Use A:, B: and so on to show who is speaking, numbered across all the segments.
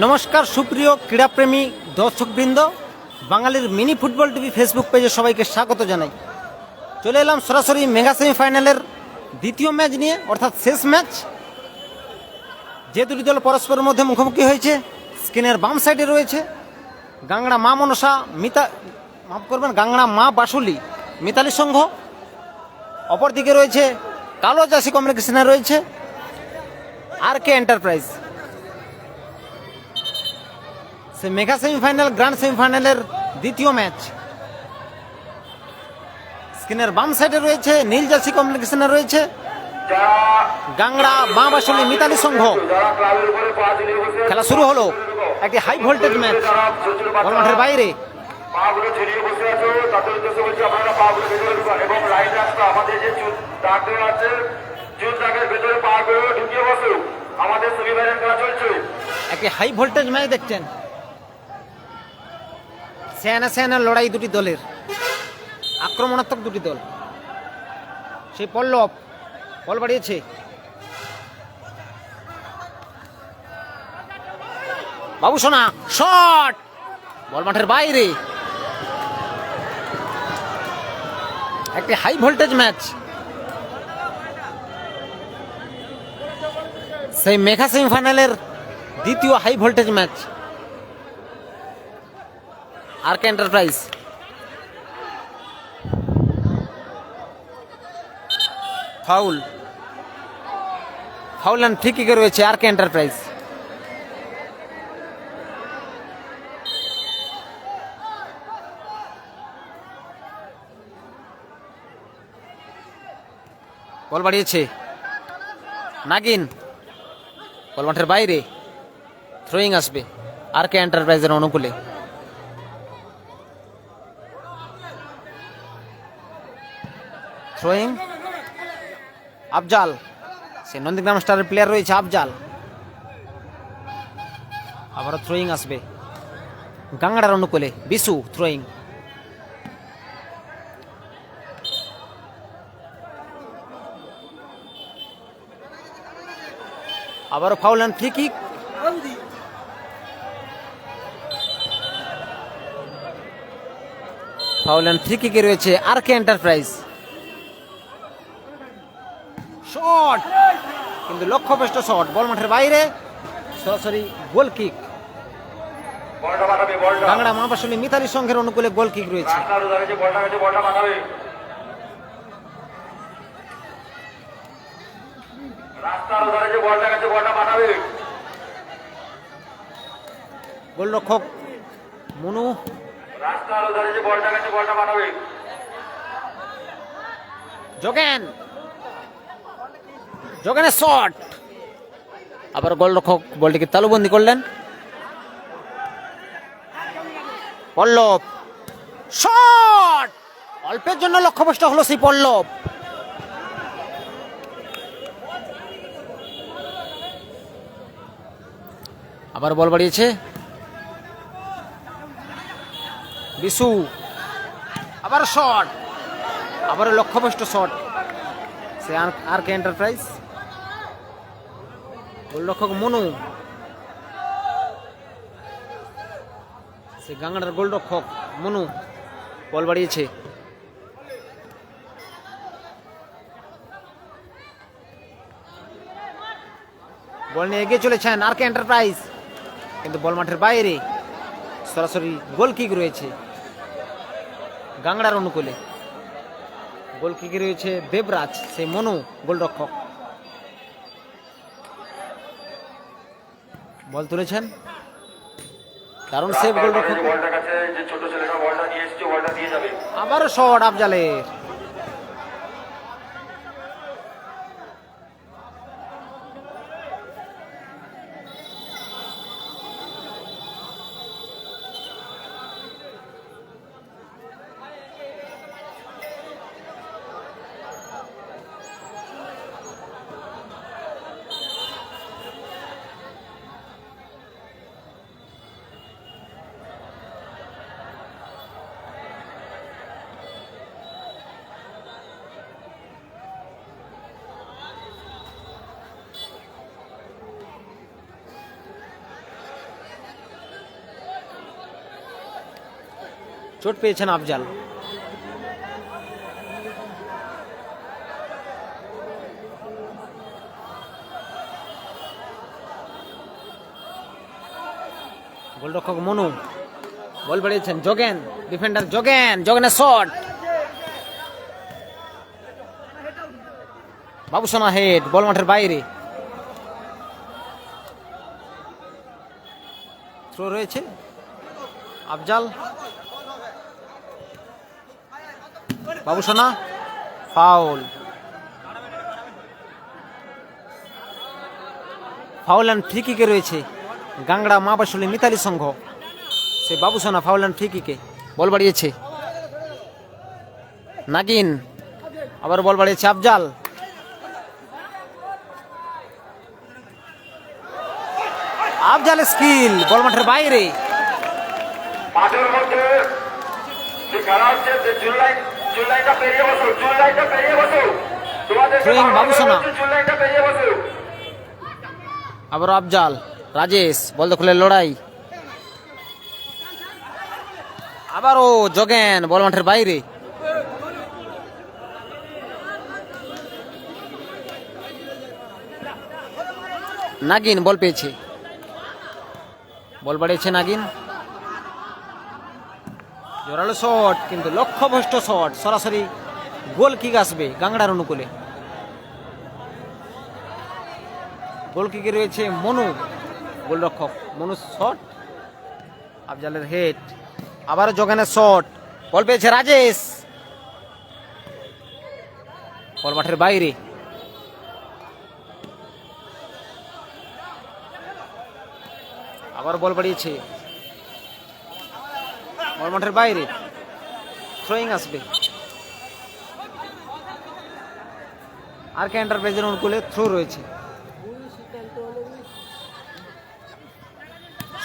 A: নমস্কার সুপ্রিয় ক্রীড়াপ্রেমী দর্শকবৃন্দ, বাঙালির মিনি ফুটবল টিভি ফেসবুক পেজে সবাইকে স্বাগত জানাই। চলে এলাম সরাসরি মেগা সেমিফাইনালের দ্বিতীয় ম্যাচ নিয়ে, অর্থাৎ শেষ ম্যাচ। যে দুটি দল পরস্পরের মধ্যে মুখোমুখি হয়েছে, স্ক্রিনের বাম সাইডে রয়েছে গাংড়া মা মনসা গাংড়া মা বাসুলি মিতালি সংঘ। অপরদিকে রয়েছে কালো চাষি কমিউনিকেশনে রয়েছে RK এন্টারপ্রাইজ। সে মেগা সেমিফাইনাল গ্র্যান্ড সেমিফাইনালের দ্বিতীয় ম্যাচ। স্ক্রিনের বাম সাইডে রয়েছে নীল জার্সি কমিউনিকেশনে রয়েছে গাংড়া মা বাসুলি মিতালি সংঘ। খেলা শুরু হলো, একটি হাই ভোল্টেজ ম্যাচ বল মাঠের বাইরে। একটি হাই ভোল্টেজ ম্যাচ দেখছেন, সেনা লড়াই দুটি দলের, আক্রমণাত্মক দুটি দল। সেই পল্লব বল বাড়িয়েছে, বাবু সোনা শট, বল মাঠের বাইরে। একটি হাই ভোল্টেজ ম্যাচ, সেই মেগা সেমিফাইনালের দ্বিতীয় high voltage match. RK enterprise foul and free কিকে রয়েছে RK এন্টারপ্রাইজ। বল বাড়িয়েছে নাগিন, বল মাঠের বাইরে। থ্রোয়িং আসবে RK এন্টারপ্রাইজের অনুকূলে। থ্রোয়িং আফজাল, সে নন্দীগ্রাম স্টারের প্লেয়ার রয়েছে আফজাল। আবারও থ্রোয়িং আসবে গাংড়ার অনুকূলে, বিশু থ্রোয়িং। আবারও foul and free kick. Foul and free কিকে রয়েছে RK এন্টারপ্রাইজ। শট, কিন্তু লক্ষ্যভ্রষ্ট শট, বল মাঠের বাইরে। সরাসরি গোল কিক। গাংড়া মা বাসুলি মিতালি সংঘের অনুকূলে গোল কিক রয়েছে। গোলরক্ষক মনু যোগেনের শট, আবার গোলরক্ষক বলটিকে তালুবন্দি করলেন। পল্লব শট, অল্পের জন্য লক্ষ্যভ্রষ্ট হলো সেই পল্লব। আবার বল বাড়িয়েছে বিশু, আবার শট, আবার লক্ষ্যভ্রষ্ট শট। সে RK এন্টারপ্রাইজ। গোলরক্ষক মনু, সে গাংড়ার গোলরক্ষক মনু, বল বাড়িয়েছে। বল নিয়ে এগিয়ে চলেছেন RK এন্টারপ্রাইজ, কিন্তু বল মাঠের বাইরে। সরাসরি গোল কিক রয়েছে গাংড়ার অনুকূলে। গোল কিকে রয়েছে দেবরাজ, সেই মনু গোলরক্ষক। বল তুলেছেন, কারণ সেভ গোলরক্ষক। আবারও শট আফজালের। চোট পেয়েছেন আফজাল। গোলরক্ষক মনু, বল বাড়িয়েছেন যোগেন, ডিফেন্ডার যোগেনের শট, বাবুসোনা হেড, বল মাঠের বাইরে। থ্রো রয়েছে, আফজাল, বাবুসোনা, ফাউল অ্যান্ড ফ্রি কিকে রয়েছে গাংড়া মা বাসুলি মিতালি সংঘ। সে বাবুসোনা ফাউল অ্যান্ড ফ্রি কিকে বল বাড়িয়েছে নাগিন, আবার বল বাড়িয়েছে আফজাল, আফজালের স্কিল, বল মাঠের বাইরে।
B: মাঠের মধ্যে যে খেলা হচ্ছে, যে চুল লাইনটা পেরিয়ে বসো, চুল লাইনটা পেরিয়ে বসো, তোমাদের
A: বাবুসোনা,
B: চুল লাইনটা পেরিয়ে বসো।
A: আবার আফজাল, রাজেশ, বল দখলের লড়াই, আবারও যোগেন, বল মাঠের বাইরে। নাগিন বল পেয়েছে, বল বাড়িয়েছে নাগিন, জোরালো শট, কিন্তু লক্ষ্যভ্রষ্ট শট, সরাসরি গোল কিক আসবে গাংড়ার অনুকূলে। গোল কিকে রয়েছে মনু, গোলরক্ষক মনু, শট, আফজালের হেড, আবারও যোগেনের শট, বল পেয়েছে রাজেশ, বল মাঠের বাইরে। আবার বল বাড়িয়েছে, বল মাঠের বাইরে, থ্রোয়িং আসবে। আর কে এন্টারপ্রাইজের অনুকূলে থ্রো রয়েছে,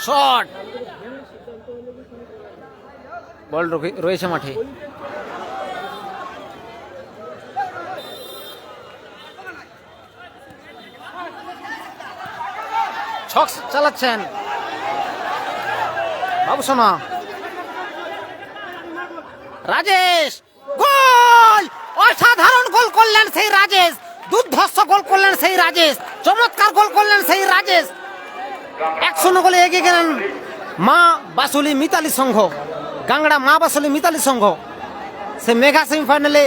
A: শট, বল রয়েছে মাঠে। ছক চালাচ্ছেন বাবুসোনা, রাজেশ, গোল, অসাধারণ গোল করলেন সেই রাজেশ, দুর্ধর্ষ গোল করলেন সেই রাজেশ, চমৎকার গোল করলেন সেই রাজেশ। 1-0 গোলে এগিয়ে গেলেন মা বাসুলি মিতালি সংঘ, গাংড়া মা বাসুলি মিতালি সংঘ। সে মেগা সেমিফাইনালে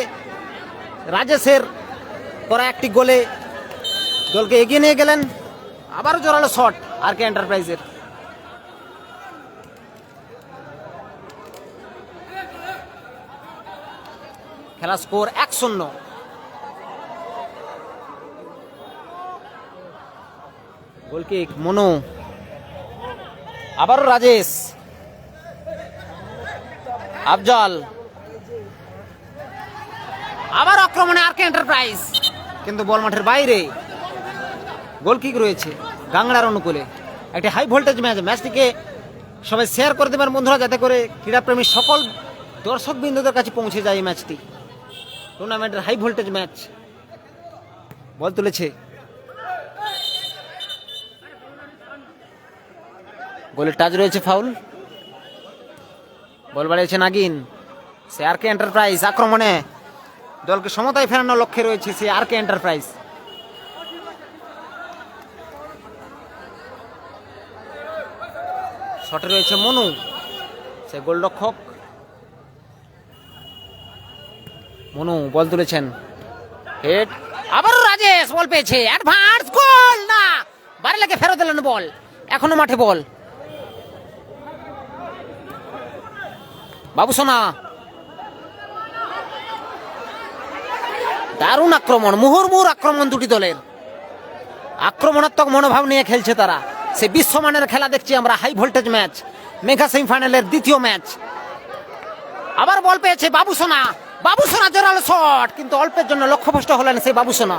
A: রাজেশের করা একটি গোলে দলকে এগিয়ে নিয়ে গেলেন। আবারও জোরালো শট আর কে এন্টারপ্রাইজের, খেলা স্কোর 1-0। গোল কিক মনু, আবারও রাজেশ, আফজাল, আবার আক্রমণে আর কে এন্টারপ্রাইজ, কিন্তু বল মাঠের বাইরে। গোল কিক রয়েছে গাংড়ার অনুকূলে। একটি হাই ভোল্টেজ ম্যাচ, ম্যাচটিকে সবাই শেয়ার করে দেবেন বন্ধুরা, যাতে করে ক্রীড়াপ্রেমী সকল দর্শক বিন্দুদের কাছে পৌঁছে যায় এই ম্যাচটি। টুর্নামেন্টের হাই ভোল্টেজ ম্যাচ। বল তুলেছে, গোলের টাচ রয়েছে, ফাউল। বল বাড়িয়েছে নাগিন, সে আর কে এন্টারপ্রাইজ আক্রমণে দলকে সমতায় ফেরানোর লক্ষ্যে রয়েছে সে আর কে এন্টারপ্রাইজ। শটে রয়েছে মনু, সে গোলরক্ষক মনু, বল তুলেছেন, হেড, আবারও রাজেশ, বল পেয়েছে, অ্যাডভান্স গোল, না বারে লেগে ফেরত দিলেন বল, এখনো মাঠে বল। বাবুসোনা, দারুণ আক্রমণ, মুহুর্মুহুর আক্রমণ দুটি দলের, আক্রমণাত্মক মনোভাব নিয়ে খেলছে তারা। সে বিশ্বমানের খেলা দেখছি আমরা, হাই ভোল্টেজ ম্যাচ, মেগা সেমিফাইনালের দ্বিতীয় ম্যাচ। আবার বল পেয়েছে বাবুসোনা, বাবুসোনা জোরালো শট, কিন্তু অল্পের জন্য লক্ষ্যভ্রষ্ট হলেন সেই বাবুসোনা।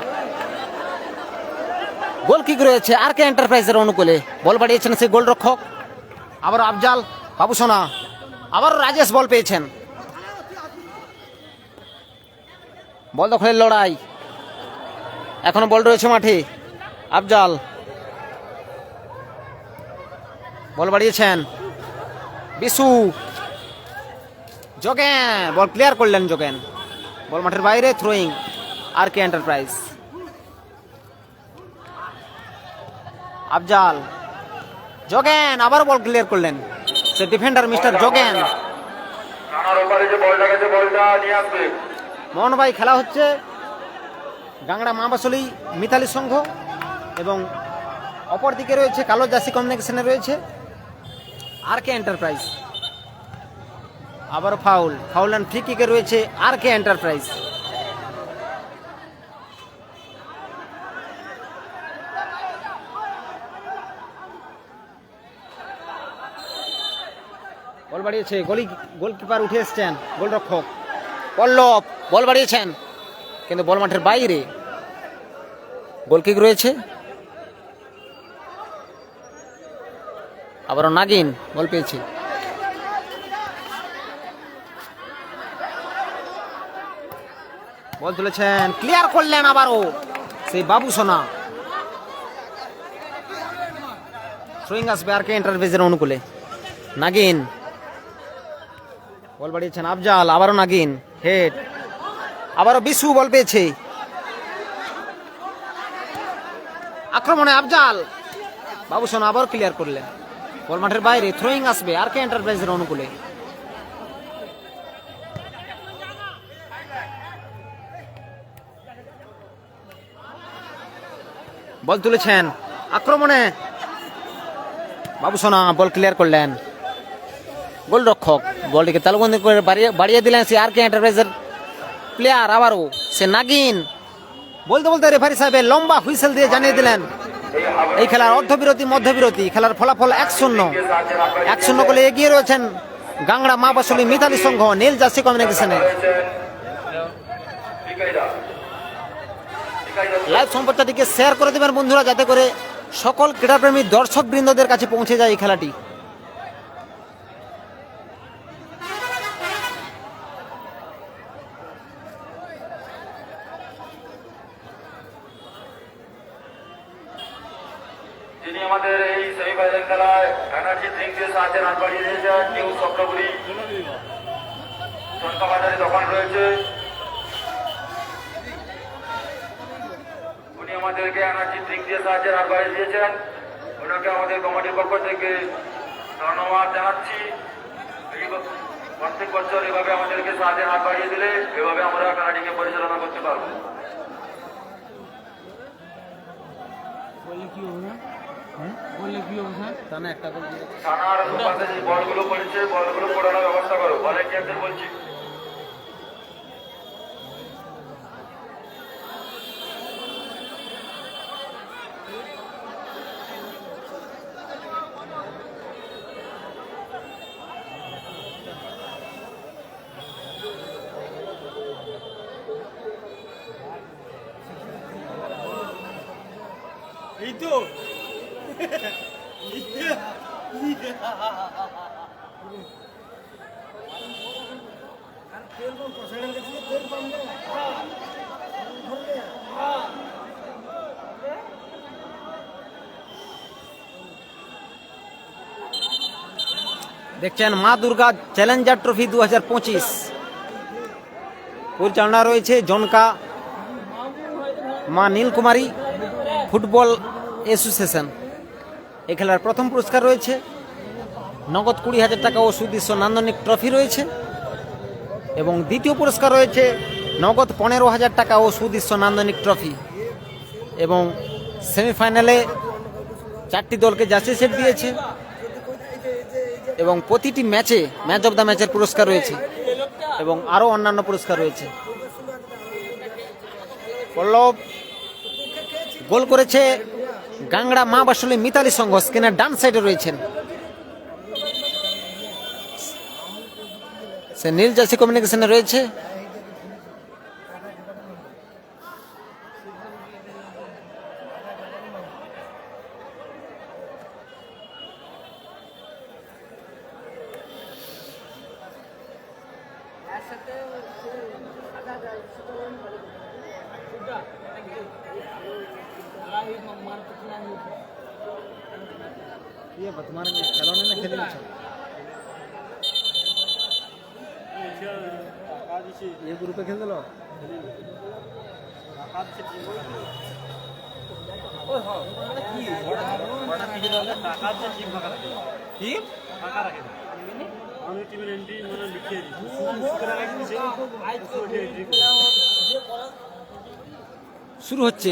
A: গোল কিক রয়েছে আর কে এন্টারপ্রাইজের অনুকূলে, বল বাড়িয়েছেন সেই গোলরক্ষক, আবার আফজাল, বাবুসোনা, আবার রাজেশ বল পেয়েছেন। বল দখলের লড়াই, এখনো বল রয়েছে মাঠে, আফজাল, বল বাড়িয়েছেন বিশু, যোগেন বল ক্লিয়ার করলেন যোগেন, বল মাঠের বাইরে, throwing R K enterprise. Afzal, Jogen আবার বল ক্লিয়ার করলেন, সে ডিফেন্ডার মিস্টার যোগেন।
B: রানার ওপারে যে বলটা গেছে বলটা নিয়ে আসবে।
A: মোহন ভাই খেলা হচ্ছে গাংড়া মাবাসলি মিতালি সংঘ এবং অপর দিকে রয়েছে কালো জার্সি কমিউনিকেশনে রয়েছে আর কে এন্টারপ্রাইজ। আবার ফাউল অ্যান্ড ফ্রি কিকে রয়েছে আর কে এন্টারপ্রাইজ। বল বাড়িয়েছে, গোলকিপার উঠে এসছেন, গোলরক্ষক পল্লব বল বাড়িয়েছেন কিন্তু বল মাঠের বাইরে। গোলকিক রয়েছে, আবারও নাগিন বল পেয়েছে। বল তুলেছেন, ক্লিয়ার করলেন আবারও সেই বাবু সোনা। সুইং আসবে আর কে এন্টারপ্রাইজের অনুকূলে। নাগিন বল বাড়িয়েছেন, আফজাল আবারও নাগিন হেড, আবারও বিশু বল পেয়েছে। আক্রমণে আফজাল, বাবু সোনা আবার ক্লিয়ার করলেন, বল মাঠের বাইরে। থ্রোয়িং আসবে আর কে এন্টারপ্রাইজের অনুকূলে। বল তুলেছেন, আক্রমণে বাবু সোনা বল ক্লিয়ার করলেন, গোলরক্ষক বলটিকে তালুবন্দি করে বাড়িয়ে দিলেন সে আর কে এন্টারপ্রাইজের প্লেয়ার। আবারও সে নাগিন, বলতে বলতে রেফারি সাহেবের লম্বা হুইসেল দিয়ে জানিয়ে দিলেন এই খেলার অর্ধবিরতি মধ্যবিরতি। খেলার ফলাফল 1-0 গোলে এগিয়ে রয়েছেন গাংড়া মা বাসলি মিতালি সংঘ নীল জার্সি কমিউনিকেশনে। লাইভ সম্প্রচারটিকে শেয়ার করে দেবেন বন্ধুরা, যাতে করে সকল ক্রীড়াপ্রেমী দর্শক বৃন্দদের কাছে পৌঁছে যায় এই খেলাটি।
B: যিনি আমাদের এই সেমিফাইনাল খেলায় এনার্জি ড্রিঙ্কের সাহায্যে রান বাড়িয়ে দিয়েছেন নিউ স্বপ্নপুরী সরকার বাজারে দোকান রয়েছে, উনি আমাদেরকে এনার্জি ড্রিঙ্ক দিয়ে সাহায্যে রান বাড়িয়ে দিয়েছেন। ওনাকে আমাদের কমিটির পক্ষ থেকে ধন্যবাদ জানাচ্ছি। প্রত্যেক বছর এভাবে আমাদেরকে সাহায্যে হাত বাড়িয়ে দিলে এভাবে আমরা খেলাটিকে পরিচালনা করতে পারবো। থানার পাশে যে বলগুলো পড়েছে বলগুলো পড়ানোর ব্যবস্থা করো, ভলেন্টিয়ারদের বলছি।
C: এই তো
A: দেখছেন মা দুর্গা চ্যালেঞ্জার ট্রফি 2025 পরিচালনা রয়েছে জনকা মা নীলকুমারী ফুটবল অ্যাসোসিয়েশন। এই খেলার প্রথম পুরস্কার রয়েছে নগদ 20,000 টাকা ও সুদৃশ্য নান্দনিক ট্রফি রয়েছে এবং দ্বিতীয় পুরস্কার রয়েছে নগদ 15,000 টাকা ও সুদৃশ্য নান্দনিক ট্রফি এবং সেমিফাইনালে 4টি দলকে জার্সি সেট দিয়েছে এবং প্রতিটি ম্যাচে ম্যাচ অব দ্য ম্যাচের পুরস্কার রয়েছে এবং আরও অন্যান্য পুরস্কার রয়েছে। পল্লব গোল করেছে গাংড়া মা বাসলি মিতালি সংঘ, স্ক্রিনের ডান সাইডে রয়েছেন সে নীল জার্সি কমিউনিকেশনে রয়েছে। तुम्हारे खिलौने में खेल এই গ্রুপে খেলতে লো কি শুরু হচ্ছে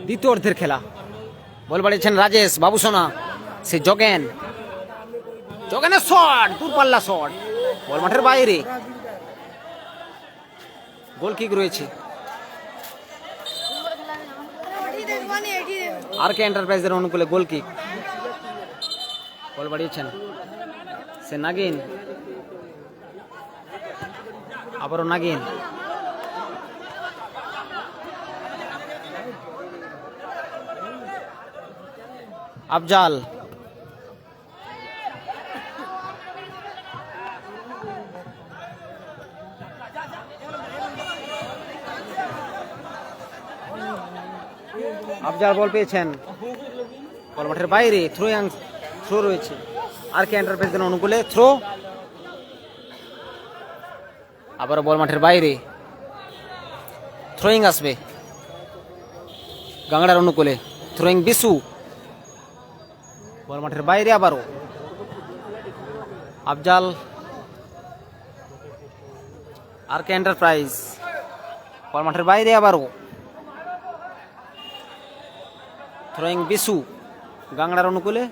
A: দ্বিতীয় অর্ধের খেলা। বল বাড়িয়েছেন রাজেশ বাবুসোনা, সে জগেনের শট, দূরপাল্লা শট, বল মাঠের বাইরে। গোল কিক রয়েছে আর কে এন্টারপ্রাইজের অনুকূলে। গোল কিক, বল বাড়িয়েছেন সে নাগিন, আবারও নাগিন, আফজাল, আফজাল বল পেয়েছেন, বল মাঠের বাইরে। থ্রো রয়েছে আর কে এন্টারপ্রাইজের অনুকূলে। থ্রো, আবারও বল মাঠের বাইরে। থ্রোয়িং আসবে গাংড়ার অনুকূলে। থ্রোয়িং বিশু, বল মাঠের বাইরে। আবারও আফজাল, আর কে এন্টারপ্রাইজ, বল মাঠের বাইরে। আবারও থ্রোয়িং বিশু গাংড়ার অনুকূলে।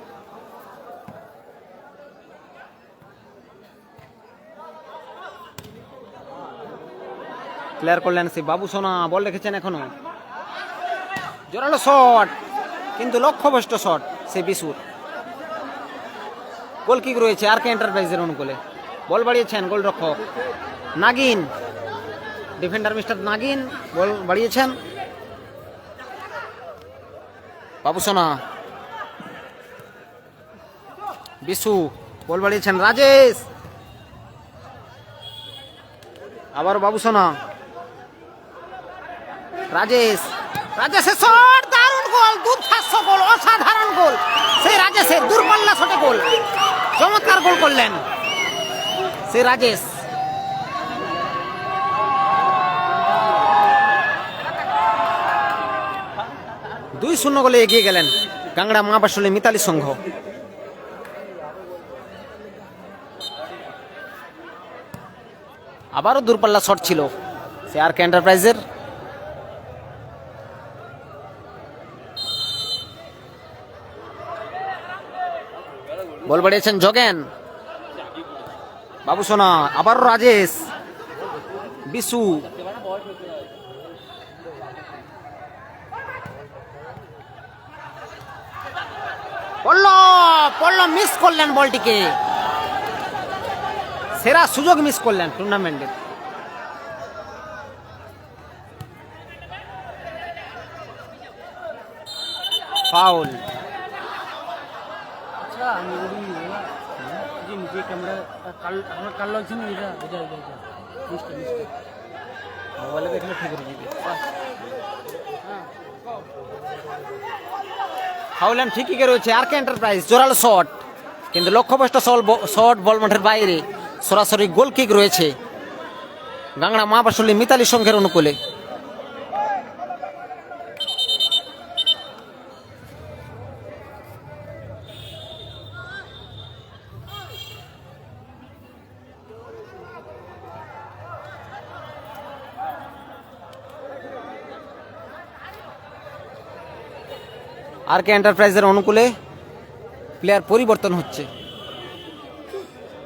A: ক্লিয়ার করলেন সে বাবুসোনা, বল রেখেছেন এখনো। জোরালো শট, কিন্তু লক্ষ্যভ্রষ্ট শট সে বিশুর। গোল কিক রয়েছে আর কে এন্টারপ্রাইজের অনুকূলে। বল বাড়িয়েছেন গোলরক্ষক নাগিন, ডিফেন্ডার মিস্টার নাগিন বল বাড়িয়েছেন। বাবুসোনা, বিশু বল বাড়িয়েছেন। রাজেশ, আবার বাবুসোনা, রাজেশের শট, দারুণ গোল, দুর্ধর্ষ গোল, অসাধারণ গোল সেই রাজেশের। দূরপাল্লা শটে গোল, চমৎকার গোল করলেন সেই রাজেশ। দুই 0 গোলে এগিয়ে গেলেন গাংড়া মহাবাসলী মিতালি সংঘ। আবারও দূরপাল্লা শট ছিল সে আর কে এন্টারপ্রাইজের। বল বাড়িয়েছেন জগেন, বাবুসোনা, আবারও রাজেশ, বিশু, পল্লব মিস করলেন বলটিকে। সেরা সুযোগ মিস করলেন টুর্নামেন্টের। ফাউল। মোবাইলে দেখলে ঠিক হয়ে যাবে। ফাউল ঠিকই রয়েছে আর কে এন্টারপ্রাইজ। জোরালো শট, কিন্তু লক্ষ্যভ্রষ্ট শট, বল মাঠের বাইরে। সরাসরি গোল কিক রয়েছে গাংড়া মহাবাসলী মিতালি সংঘের অনুকূলে। আর কে এন্টারপ্রাইজের অনুকূলে প্লেয়ার পরিবর্তন হচ্ছে।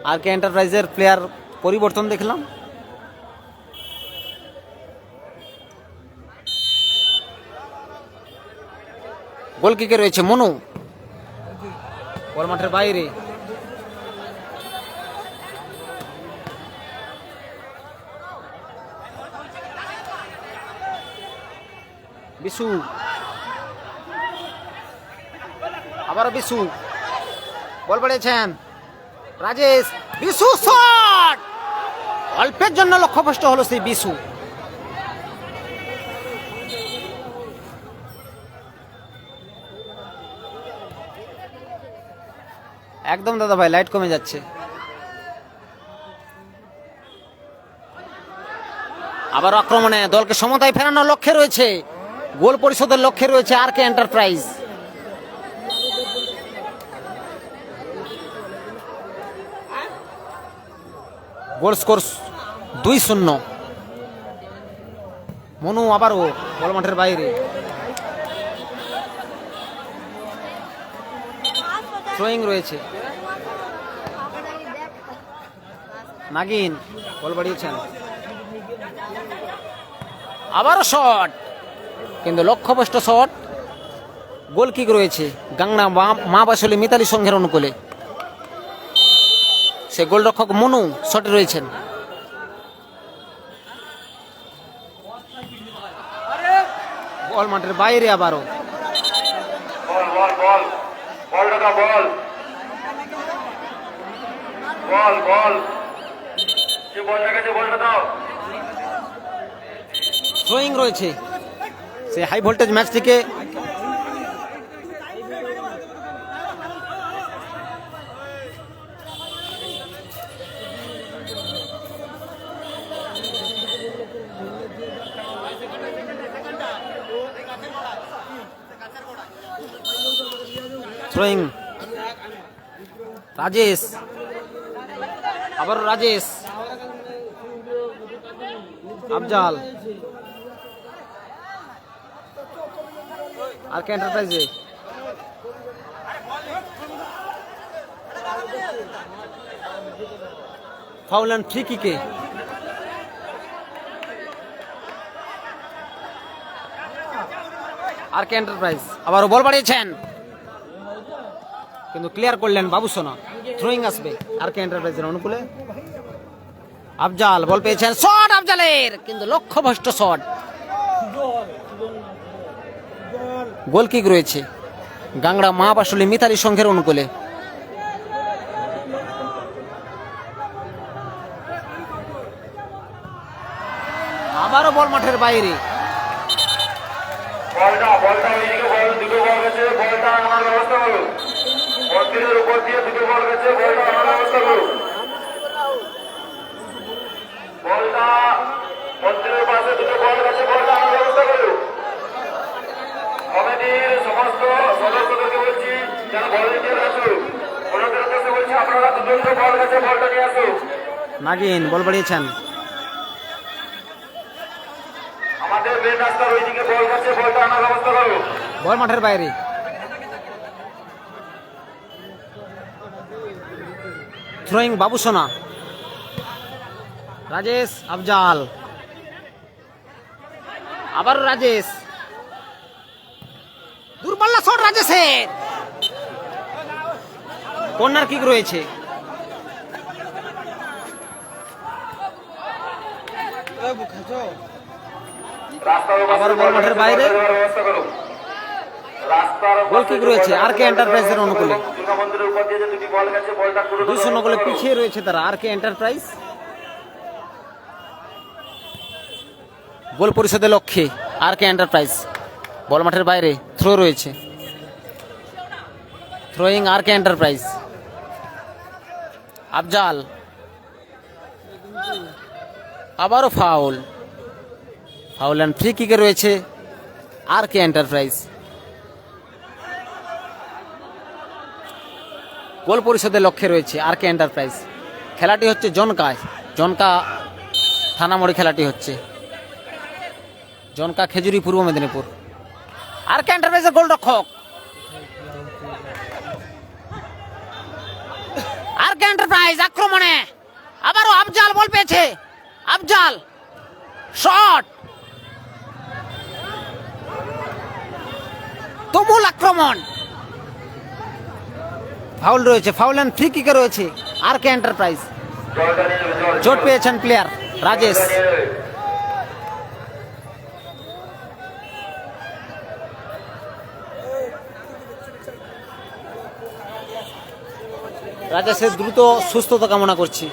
A: আর কে এন্টারপ্রাইজের প্লেয়ার পরিবর্তন দেখলাম। গোল কিকে রয়েছে মনু, বল মাঠের বাইরে। বিশু, আবারও বিশু, বল বাড়িয়েছেন রাজেশ, বিশু শট, অল্পের জন্য লক্ষ্যভ্রষ্ট হলো সেই বিশু। একদম দাদা ভাই, লাইট কমে যাচ্ছে। আবার আক্রমণে দলকে সমতায় ফেরানোর লক্ষ্যে রয়েছে, গোল পরিশোধের লক্ষ্যে রয়েছে R K enterprise. Goal score 2-0। Manu আবারও বল মাঠের বাইরে, থ্রোয়িং রয়েছে। নাগিন বল বাড়িয়েছেন, আবারও শট, কিন্তু লক্ষ্যভ্রষ্ট শট। গোল কিক রয়েছে গাংনা মা বাসলি মিতালি সংঘের অনুকূলে। সে গোলরক্ষক মনু শটে রয়েছেন। বল মাঠের বাইরে আবারও।
B: বল বল বল বলটা দাও, বল বল বল যে বলটা গেছে বলটা দাও।
A: থ্রোয়িং রয়েছে। সে হাই ভোল্টেজ ম্যাচটিকে থ্রোয়িং রাজেশ, আবার রাজেশ, আফজাল আর কে এন্টারপ্রাইজে। ফাউল অ্যান্ড ফ্রি কিকে। আর কে এন্টারপ্রাইজ আবারও বল বাড়িয়েছেন, কিন্তু ক্লিয়ার করলেন বাবুসোনা। থ্রোয়িং আসবে আর কে এন্টারপ্রাইজের অনুকূলে। আফজাল বল পেয়েছেন, শট আফজালের, কিন্তু লক্ষ্যভ্রষ্ট শট। গোল কিক রয়েছে গাংড়া মা বাসলি মিতালি সংঘের অনুকূলে। আবারও বল মাঠের বাইরে।
B: বলটা ওইদিকে বল, দুটো বল গেছে, বলটা আনার ব্যবস্থা করো। মন্দিরের উপর দিয়ে দুটো বল গেছে, বলটা আনার ব্যবস্থা করো। বলটা মন্দিরের পাশে দুটো বল গেছে, বলটা আনার ব্যবস্থা করো। কমিটির সমস্ত সদস্যদেরকে বলছি যারা ভলেন্টিয়ার আছো, ওনাদের কাছে বলছি আপনারা দুটো বল গেছে, বলটা নিয়ে আসো।
A: নাগিন বল বাড়িয়েছেন,
B: আমাদের মেন রাস্তার ওইদিকে বল গেছে, বলটা আনার ব্যবস্থা করো।
A: বল মাঠের বাইরে। থ্রোয়িং বাবুসোনা, রাজেশ, আফজাল, আবার রাজেশ, দূরপাল্লা শট রাজেশের। কর্নার কিক রয়েছে। আবার বল মাঠের বাইরে। গোল কিক রয়েছে আর কে এন্টারপ্রাইজের অনুকূলে। 2-0 গোলে পিছিয়ে রয়েছে তারা, আর কে এন্টারপ্রাইজ। গোল পরিশোধের লক্ষ্যে আর কে এন্টারপ্রাইজ। বল মাঠের বাইরে, থ্রো রয়েছে। Throwing R K enterprise. Afzal, আবারও ফাউল। ফাউল অ্যান্ড ফ্রি কিকে রয়েছে আর কে এন্টারপ্রাইজ। গোল পরিশোধের লক্ষ্যে রয়েছে আর কে এন্টারপ্রাইজ। খেলাটি হচ্ছে জনকায়, জনকা থানামড়ি খেলাটি হচ্ছে, জনকা খেজুরি, পূর্ব মেদিনীপুর। আর কে এন্টারপ্রাইজের গোলরক্ষক। আর কে এন্টারপ্রাইজ আক্রমণে, আবারও আফজাল বল পেয়েছে। আফজাল শট, তুমুল আক্রমণ। ফাউল রয়েছে, ফাউল অ্যান্ড ফ্রি কিকে রয়েছে আর কে এন্টারপ্রাইজ। চোট পেয়েছেন প্লেয়ার রাজেশ। রাজেশের দ্রুত সুস্থতা কামনা করছি।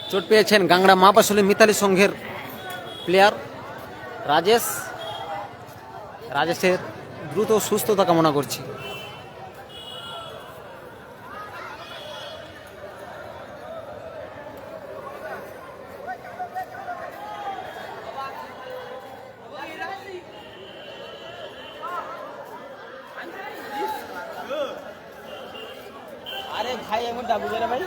A: চোট পেয়েছেন গাংড়া মাপাশুলি মিতালি সংঘের প্লেয়ার রাজেশের দ্রুত সুস্থতা কামনা করছি।
C: আরে ভাই আমি ডাবু গেলে ভাই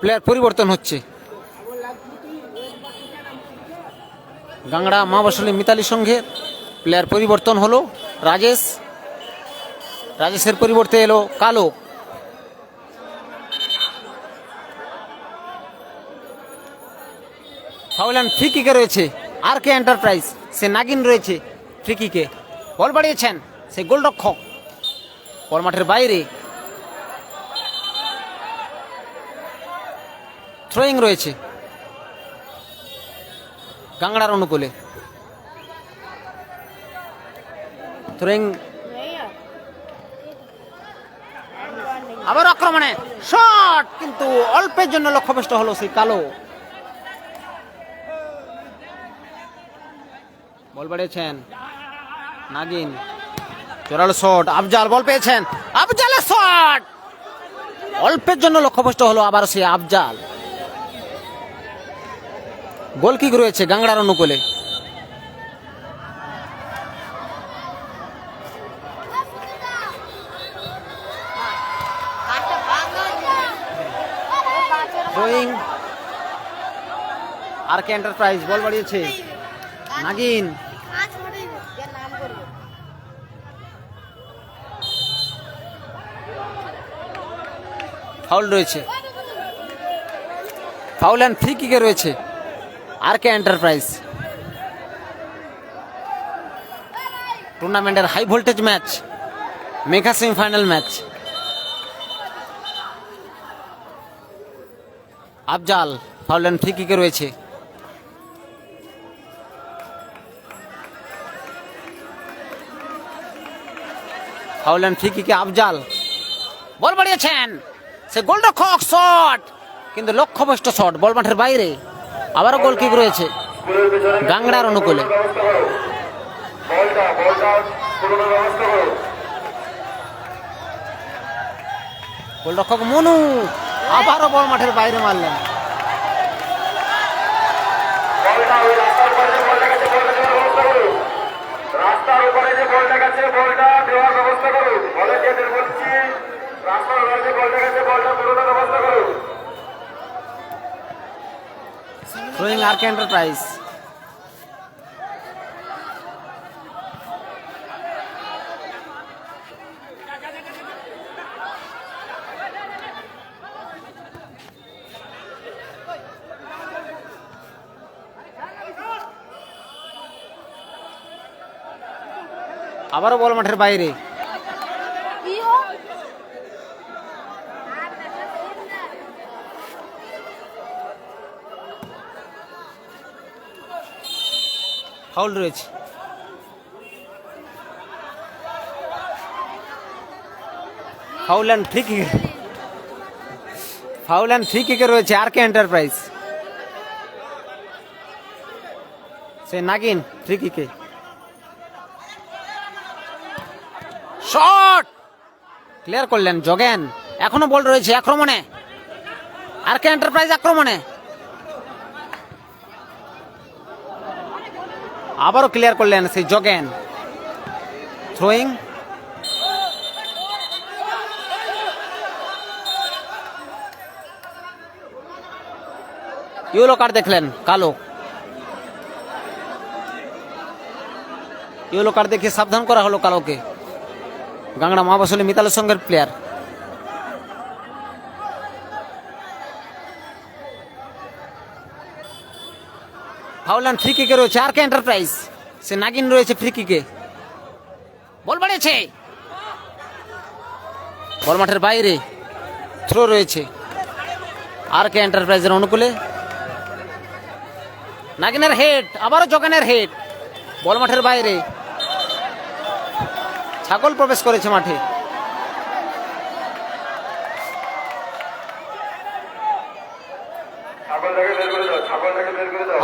A: প্লেয়ার পরিবর্তন হচ্ছে। গাংড়া মাবাসলী মিতালি সংঘের প্লেয়ার পরিবর্তন হলো। রাজেশের পরিবর্তে এলো কালো। ফাউল অ্যান্ড ফ্রি কিকে রয়েছে আর কে এন্টারপ্রাইজ। সে নাগিন রয়েছে ফ্রি কিকে। বল বাড়িয়েছেন সে গোলরক্ষক, বল মাঠের বাইরে। থ্রোয়িং রয়েছে গাংড়ার অনুকূলে। থ্রোয়িং আবার আক্রমণে শট, কিন্তু অল্পের জন্য লক্ষ্যভ্রষ্ট হলো সেই কালো। বল বাড়িয়েছেন নাগিন, জোরালো শট। আফজাল বল পেয়েছেন, আফজালের শট অল্পের জন্য লক্ষ্যভ্রষ্ট হলো আবার সে আফজাল। গোল কিক রয়েছে গাংড়ার অনুকূলে। Throwing R K Enterprise. Ball বাড়িয়েছে নাগিন, ফাউল রয়েছে। ফাউল অ্যান্ড ফ্রি কিকে রয়েছে আর কে এন্টারপ্রাইজ। টুর্নামেন্টের high voltage match, mega semifinal match. Afzal foul and free কিকে রয়েছে। ফাউল অ্যান্ড ফ্রি কিকে আফজাল বল বাড়িয়েছেন, সে গোলরক্ষক শট, কিন্তু লক্ষ্যভ্রষ্ট শট, বল মাঠের বাইরে। আবারও গোল কিক রয়েছে গাংড়ার অনুকূলে। গোলরক্ষক মনু আবারও বল মাঠের বাইরে মারলেন।
B: রাস্তার উপরে যে বলটা গেছে বলটা দেওয়ার ব্যবস্থা করুন। ভলেন্টিয়ারদের বলছি রাস্তার উপরে যে বলটা গেছে বলটা পুরোটা ব্যবস্থা করুন।
A: Throwing R K Enterprise. আবারও বল মাঠের বাইরে। ফাউল রয়েছে। Foul and free kick, foul and free কিকে রয়েছে আর কে এন্টারপ্রাইজ। সে নাগিন ফ্রি কিকে শট ক্লিয়ার করলেন জগেন। এখনো বল রয়েছে আক্রমণে, আর কে এন্টারপ্রাইজ আক্রমণে। আবারও ক্লিয়ার করলেন সেই জগেন। থ্রোয়িং ইয়েলো কার্ড দেখলেন কালো। ইয়েলো কার্ড দেখে সাবধান করা হলো কালোকে। গাংড়া মাবাসলী মিতালের সঙ্গের প্লেয়ার। ফাউল অ্যান্ড ফ্রি কিকে রয়েছে আর কে এন্টারপ্রাইজ। সে নাগিন রয়েছে ফ্রি কিকে। বল বাড়িয়েছে, বল মাঠের বাইরে। থ্রো রয়েছে আর কে এন্টারপ্রাইজের অনুকূলে। নাগিনের হেড, আবারও জগানের হেড, বল মাঠের বাইরে। ছাগল প্রবেশ করেছে মাঠে।
B: ছাগলটাকে বের করে দাও, ছাগলটাকে বের করে দাও।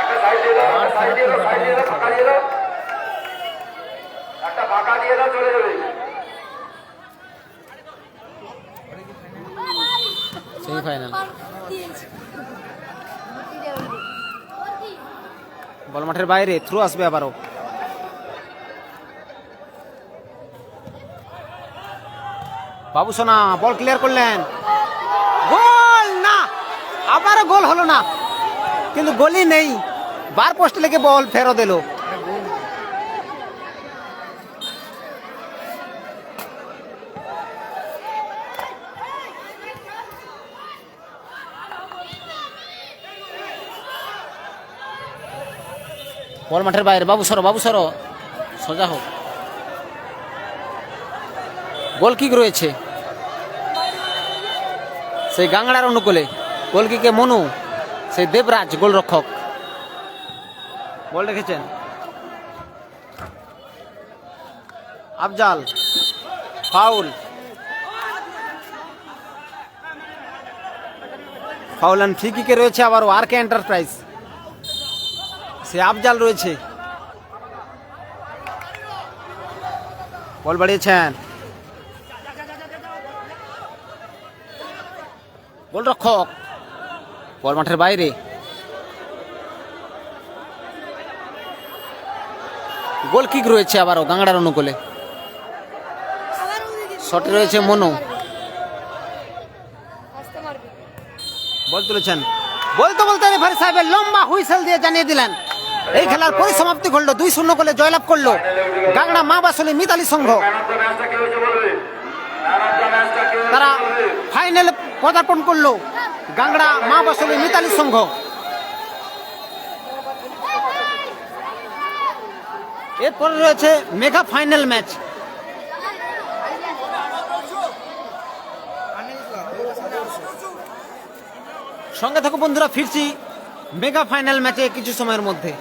B: একটা সাইড দিয়ে দাও, একটা সাইড দিয়ে দাও, সাইড দিয়ে দাও, ফাঁকা দিয়ে দাও। একটা ফাঁকা দিয়ে দাও, চলে যাবে।
A: সেমিফাইনাল। বল মাঠের বাইরে, থ্রু আসবে আবারও। বাবু সোনা বল ক্লিয়ার করলেন, গোল না, আবারও গোল হলো না, কিন্তু গোলই নেই। বার পোস্টে লেগে বল ফেরত এলো। বল মাঠের বাইরে, বাবু সরো, বাবু সরো, সোজা হোক। গোল কিক রয়েছে সেই গাংড়ার অনুকূলে। গোল কিকে মনু, সেই দেবরাজ গোলরক্ষক। বল রেখেছেন Afzal, foul, foul and free কিকে রয়েছে আবারও আর কে এন্টারপ্রাইজ। সে আফজাল রয়েছে, বল বাড়িয়েছেন গোলরক্ষক, বল মাঠের বাইরে। গোল কিক রয়েছে আবারও গাংড়ার অনুকূলে। শটে রয়েছে মনু, বল তুলেছেন। বলতে বলতে রেফারি সাহেবের লম্বা হুইসেল দিয়ে জানিয়ে দিলেন এই খেলার পরিসমাপ্তি ঘটলো। 2-0 গোলে জয়লাভ করলো গাংড়া মা বাসলী মিতালি সংঘ। তারা ফাইনালে পদার্পণ করলো গাংড়া মা বাসলী মিতালি সংঘ। এরপরে রয়েছে মেগা ফাইনাল ম্যাচ। সঙ্গে থাকো বন্ধুরা, ফিরছি মেগা ফাইনাল ম্যাচে কিছু সময়ের মধ্যে।